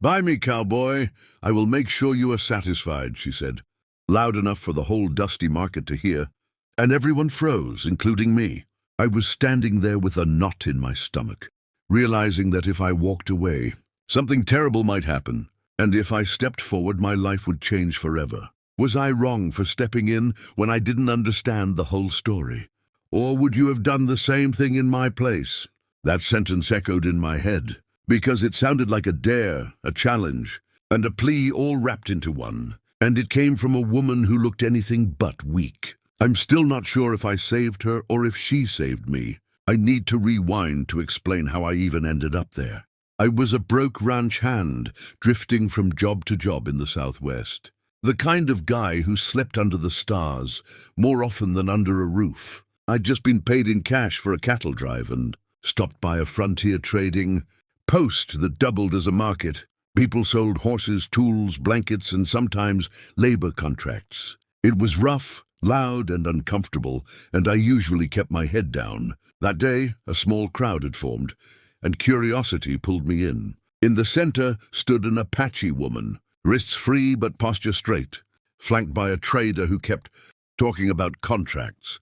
"Buy me, cowboy. I will make sure you are satisfied," she said, loud enough for the whole dusty market to hear. And everyone froze, including me. I was standing there with a knot in my stomach, realizing that if I walked away, something terrible might happen, and if I stepped forward, my life would change forever. Was I wrong for stepping in when I didn't understand the whole story? Or would you have done the same thing in my place? That sentence echoed in my head, because it sounded like a dare, a challenge, and a plea all wrapped into one. And it came from a woman who looked anything but weak. I'm still not sure if I saved her or if she saved me. I need to rewind to explain how I even ended up there. I was a broke ranch hand, drifting from job to job in the Southwest. The kind of guy who slept under the stars more often than under a roof. I'd just been paid in cash for a cattle drive and stopped by a frontier trading post that doubled as a market. People sold horses, tools, blankets, and sometimes labor contracts. It was rough, loud, and uncomfortable, and I usually kept my head down. That day, a small crowd had formed, and curiosity pulled me in. In the center stood an Apache woman, wrists free but posture straight, flanked by a trader who kept talking about contracts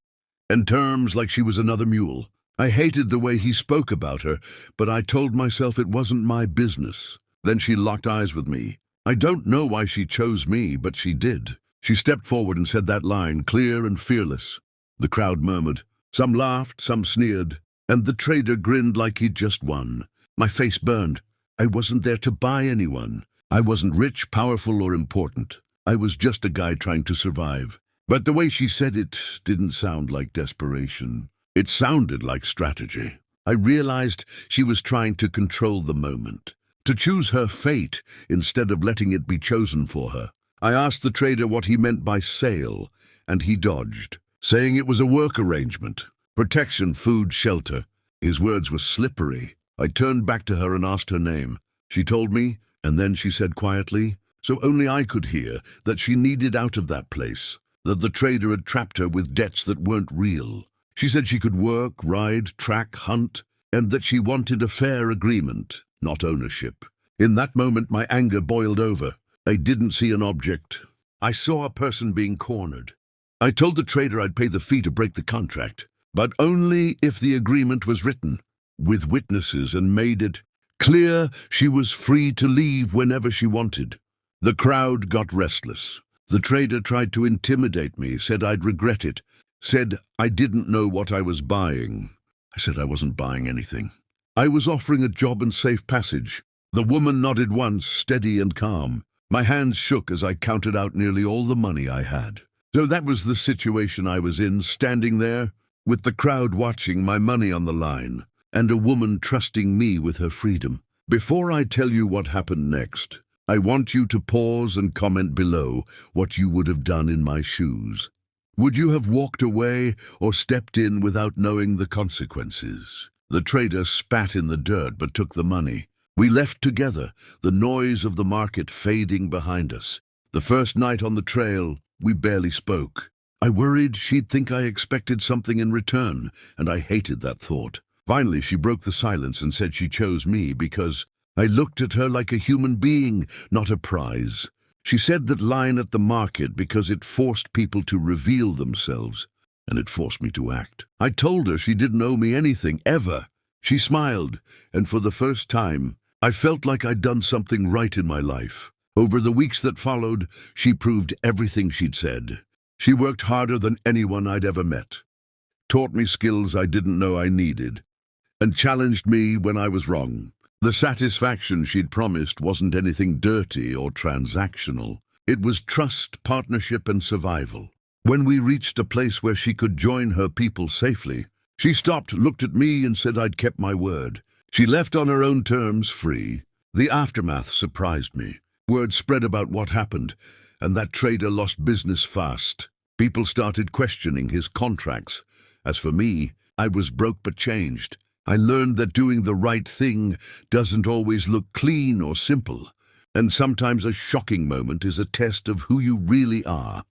and terms like she was another mule. I hated the way he spoke about her, but I told myself it wasn't my business. Then she locked eyes with me. I don't know why she chose me, but she did. She stepped forward and said that line, clear and fearless. The crowd murmured. Some laughed, some sneered, and the trader grinned like he'd just won. My face burned. I wasn't there to buy anyone. I wasn't rich, powerful, or important. I was just a guy trying to survive. But the way she said it didn't sound like desperation. It sounded like strategy. I realized she was trying to control the moment, to choose her fate instead of letting it be chosen for her. I asked the trader what he meant by sale, and he dodged, saying it was a work arrangement, protection, food, shelter. His words were slippery. I turned back to her and asked her name. She told me, and then she said quietly, so only I could hear, that she needed out of that place, that the trader had trapped her with debts that weren't real. She said she could work, ride, track, hunt, and that she wanted a fair agreement, not ownership. In that moment, my anger boiled over. I didn't see an object. I saw a person being cornered. I told the trader I'd pay the fee to break the contract, but only if the agreement was written, with witnesses, and made it clear she was free to leave whenever she wanted. The crowd got restless. The trader tried to intimidate me, said I'd regret it, said I didn't know what I was buying. I said I wasn't buying anything. I was offering a job and safe passage. The woman nodded once, steady and calm. My hands shook as I counted out nearly all the money I had. So that was the situation I was in, standing there, with the crowd watching, my money on the line, and a woman trusting me with her freedom. Before I tell you what happened next, I want you to pause and comment below what you would have done in my shoes. Would you have walked away or stepped in without knowing the consequences? The trader spat in the dirt but took the money. We left together, the noise of the market fading behind us. The first night on the trail, we barely spoke. I worried she'd think I expected something in return, and I hated that thought. Finally, she broke the silence and said she chose me because I looked at her like a human being, not a prize. She said that line at the market because it forced people to reveal themselves, and it forced me to act. I told her she didn't owe me anything, ever. She smiled, and for the first time, I felt like I'd done something right in my life. Over the weeks that followed, she proved everything she'd said. She worked harder than anyone I'd ever met, taught me skills I didn't know I needed, and challenged me when I was wrong. The satisfaction she'd promised wasn't anything dirty or transactional. It was trust, partnership, and survival. When we reached a place where she could join her people safely, she stopped, looked at me, and said I'd kept my word. She left on her own terms, free. The aftermath surprised me. Word spread about what happened, and that trader lost business fast. People started questioning his contracts. As for me, I was broke but changed. I learned that doing the right thing doesn't always look clean or simple, and sometimes a shocking moment is a test of who you really are.